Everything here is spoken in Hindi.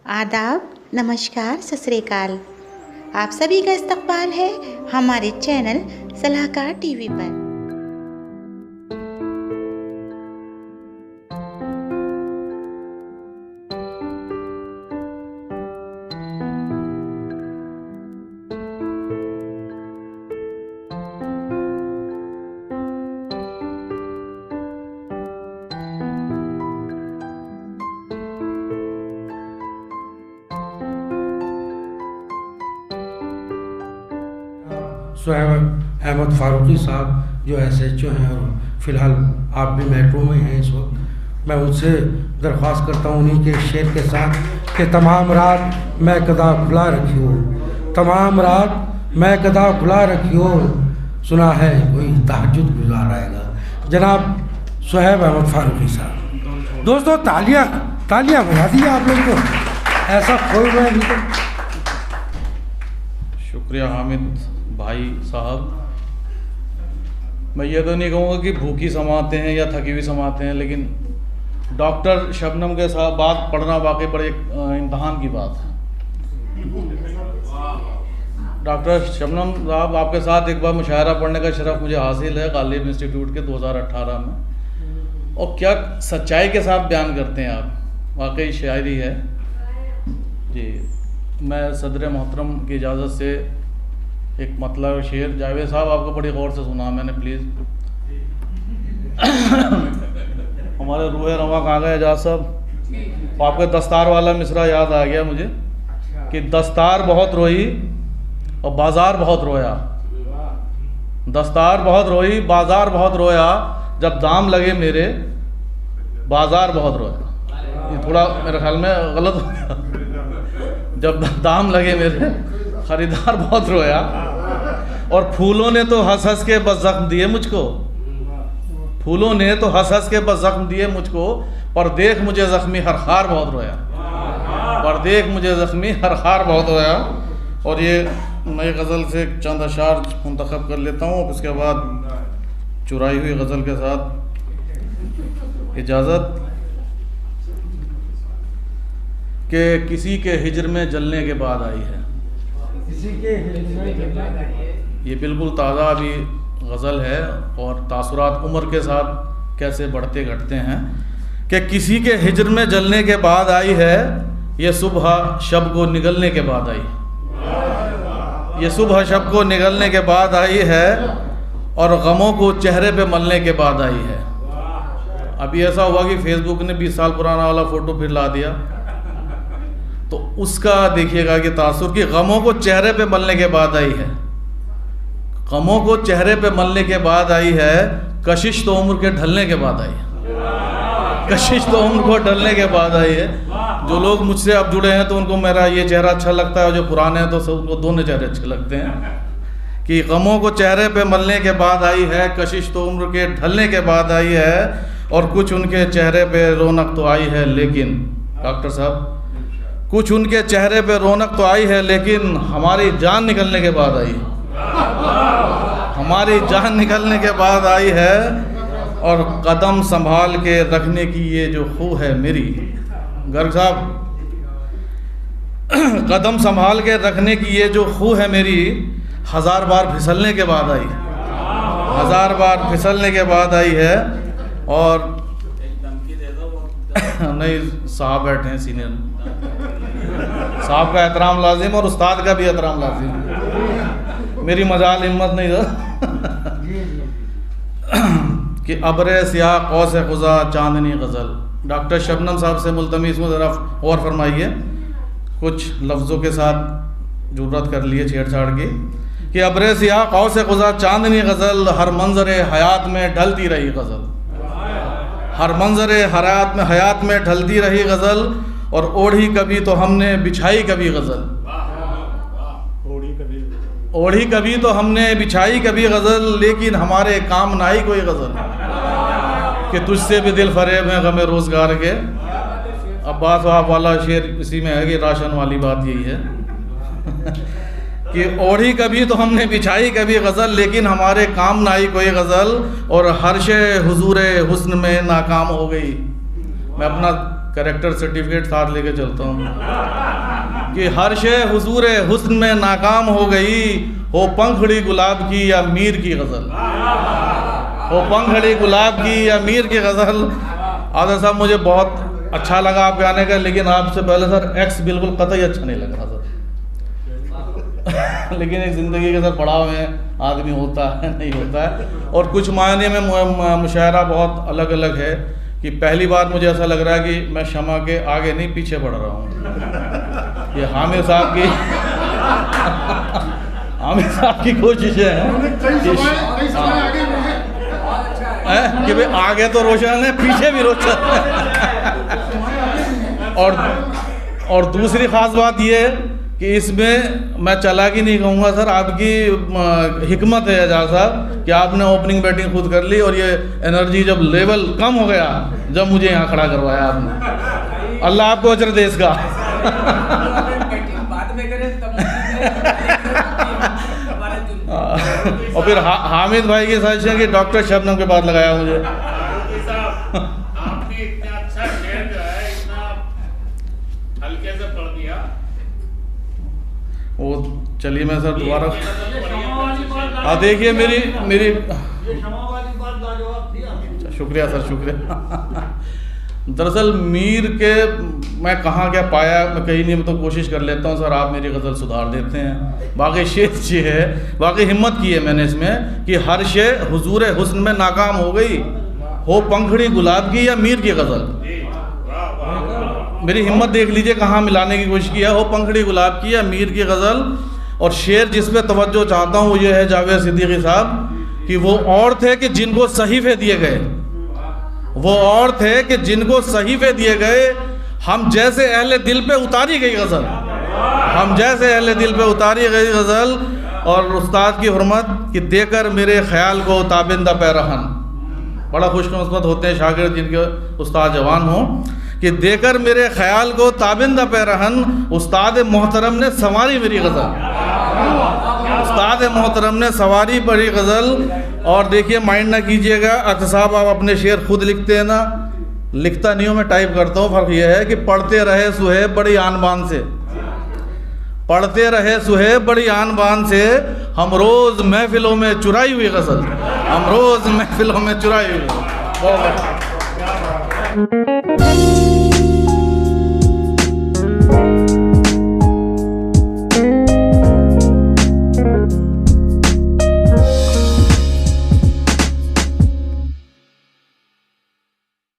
आदाब, नमस्कार, सत श्री अकाल। आप सभी का इस्तकबाल है हमारे चैनल सलाहकार टीवी पर। सुहैब अहमद फारूकी साहब जो SHO हैं और फ़िलहाल आप भी मेट्रो में हैं इस वक्त, मैं उनसे दरख्वास्त करता हूँ उन्हीं के शेर के साथ कि तमाम रात मैं कदा खुला रखी हो, तमाम रात मैं कदा खुला रखी हो, सुना है कोई तहज्जुद गुजार आएगा। जनाब सुहैब अहमद फारूकी साहब। दोस्तों तालियां बजा दीजिए आप लोग को, ऐसा खोल रहे हैं। शुक्रिया हामिद भाई साहब। मैं ये तो नहीं कहूँगा कि भूखी समाते हैं या थकी हुई समाते हैं, लेकिन डॉक्टर शबनम के साथ बात पढ़ना वाकई बड़े इम्तहान की बात है। डॉक्टर शबनम साहब, आपके साथ एक बार मुशायरा पढ़ने का शरफ मुझे हासिल है गालिब इंस्टीट्यूट के 2018 में, और क्या सच्चाई के साथ बयान करते हैं आप, वाकई शायरी है जी। मैं सदर मोहतरम की इजाज़त से एक मतलब शेर, जावेद साहब आपको बड़ी गौर से सुना मैंने, प्लीज़। हमारे रूह रवा कहाँ गए एजाज साहब? आपके दस्तार वाला मिसरा याद आ गया मुझे कि दस्तार बहुत रोई और बाज़ार बहुत रोया, दस्तार बहुत रोई बाज़ार बहुत रोया, जब दाम लगे मेरे बाज़ार बहुत रोया। ये थोड़ा मेरे ख्याल में गलत हो गया। जब दाम लगे मेरे ख़रीदार बहुत रोया, और फूलों ने तो हंस हंस के बस जख्म दिए मुझको, फूलों ने तो हंस हंस के बस जख्म दिए मुझको, पर देख मुझे ज़ख्मी हर खार बहुत रोया, पर देख मुझे ज़ख्मी हर खार बहुत रोया। और ये नई गज़ल से चंद अशार मुंतखब कर लेता हूँ, उसके बाद चुराई हुई गज़ल के साथ इजाज़त। कि किसी के हिज्र में जलने के बाद आई है, किसी के ये बिल्कुल ताज़ा अभी गज़ल है, और तासुरात उम्र के साथ कैसे बढ़ते घटते हैं। कि किसी के हिज्र में जलने के बाद आई है, ये सुबह शब को निगलने के बाद आई, ये सुबह शब को निगलने के बाद आई है, और गमों को चेहरे पे मलने के बाद आई है। अभी ऐसा हुआ कि फेसबुक ने 20 साल पुराना वाला फ़ोटो फिर ला दिया, तो उसका देखिएगा कि तासुर की गमों को चेहरे पे मलने के बाद आई है, गमों को चेहरे पे मलने के बाद आई है, कशिश तो उम्र के ढलने के बाद आई है, कशिश तो उम्र को ढलने के बाद आई है। जो लोग मुझसे अब जुड़े हैं तो उनको मेरा ये चेहरा अच्छा लगता है, और जो पुराने हैं तो सब उनको दोनों चेहरे अच्छे लगते हैं। कि गमों को चेहरे पे मलने के बाद आई है, कशिश तो उम्र के ढलने के बाद आई है, और कुछ उनके चेहरे पे रौनक तो आई है, लेकिन डॉक्टर साहब कुछ उनके चेहरे पे रौनक तो आई है, लेकिन हमारी जान निकलने के बाद आई है, हमारी जान निकलने के बाद आई है। और कदम संभाल के रखने की ये जो खू है मेरी, गर्ग साहब, कदम संभाल के रखने की ये जो खू है मेरी, 1000 बार फिसलने के बाद आई, 1000 बार फिसलने के बाद आई है। और नहीं, साहब बैठे हैं सीनियर, साहब का एहतराम लाजिम और उस्ताद का भी एहतराम लाजिम, मेरी मजाल हिम्मत नहीं था। कि अब्रे सियाह कौस खुजा चांदनी गज़ल, डॉक्टर शबनम साहब से मुल्तमी, इसमें ज़रा और फरमाइए, कुछ लफ्ज़ों के साथ ज़रूरत कर लिए छेड़छाड़ की। कि अब्रे सियाह कौस खुजा चांदनी गज़ल, हर मंजर हयात में ढलती रही गज़ल, हर मंजर हयात में ढलती रही गज़ल, और ओढ़ी कभी तो हमने बिछाई कभी गज़ल, ओढ़ी कभी तो हमने बिछाई कभी गज़ल, लेकिन हमारे काम ना आई कोई गज़ल। कि तुझसे भी दिल फरेब है गमे रोज़गार के, अब्बास साहब वाला शेर इसी में है कि राशन वाली बात यही है। कि ओढ़ी कभी तो हमने बिछाई कभी गज़ल, लेकिन हमारे काम ना आई कोई गज़ल, और हर शे हुजूर हुस्न में नाकाम हो गई। मैं अपना कैरेक्टर सर्टिफिकेट साथ लेके चलता हूँ कि हर शे हुजूर हुस्न में नाकाम हो गई, हो पंखड़ी गुलाब की या मीर की गज़ल, हो पंखड़ी गुलाब की या मीर की गज़ल। आदर साहब मुझे बहुत अच्छा लगा आप गाने का, लेकिन आपसे पहले सर एक्स बिल्कुल कतई अच्छा नहीं लग रहा सर। लेकिन एक ज़िंदगी के सर पड़ाव में आदमी होता है, नहीं होता है। और कुछ मायने में मुशायरा बहुत अलग अलग है कि पहली बार मुझे ऐसा लग रहा है कि मैं शमा के आगे नहीं पीछे बढ़ रहा हूँ। ये हामिद साहब की हामिद साहब की कोशिश है कि भाई आगे तो रोशन है, पीछे भी रोशन है। और दूसरी ख़ास बात ये है कि इसमें मैं चालाकी नहीं कहूँगा सर, आपकी हिकमत है एजाज साहब कि आपने ओपनिंग बैटिंग खुद कर ली, और ये एनर्जी जब लेवल कम हो गया, जब मुझे यहाँ खड़ा करवाया आपने, अल्लाह आपको अजर दे इसका। और फिर हामिद भाई की साजिश है कि डॉक्टर शबनम के बाद लगाया मुझे। आपने इतना अच्छा शेर जो है इतना हल्के से पढ़ दिया। वो चलिए मैं सर दोबारा देखिए मेरी शुक्रिया सर, शुक्रिया। दरअसल मीर के मैं कहाँ क्या पाया मैं कहीं नहीं, मैं तो कोशिश कर लेता हूँ सर, आप मेरी गज़ल सुधार देते हैं। बाकी शेर ये है, बाकी हिम्मत की है मैंने इसमें कि हर शे हुजूर हुस्न में नाकाम हो गई, हो पंखड़ी गुलाब की या मीर की गज़ल। मेरी हिम्मत देख लीजिए कहाँ मिलाने की कोशिश किया, हो पंखड़ी गुलाब की या मीर की गज़ल। और शेर जिस पे तवज्जो चाहता हूँ वो ये है जावेद सिद्दीकी साहब कि वो और थे कि जिनको सहीफ़े दिए गए, वो और थे कि जिनको सहीफ़े दिए गए, हम जैसे अहले दिल पे उतारी गई गज़ल, हम जैसे अहले दिल पे उतारी गई गज़ल। और उस्ताद की हुर्मत कि देकर मेरे ख़याल को ताबिंदा पैरहन, बड़ा खुशकिस्मत होते हैं शागिर्द जिनके उस्ताद जवान हों, कि देकर मेरे ख़याल को ताबिंदा पैरहन, उस्ताद मोहतरम ने संवारी मेरी गज़ल, उस्ताद मोहतरम ने सवारी बड़ी गज़ल। और देखिए माइंड ना कीजिएगा, अख्तर साहब आप अपने शेर खुद लिखते हैं ना, लिखता नहीं हूँ मैं, टाइप करता हूँ। फ़र्क यह है कि पढ़ते रहे सुहेब बड़ी आन बान से, पढ़ते रहे सुहेब बड़ी आन बान से, हम रोज़ महफिलों में चुराई हुई गज़ल, हम रोज़ महफिलों में चुराई हुई गज़ल। बहुत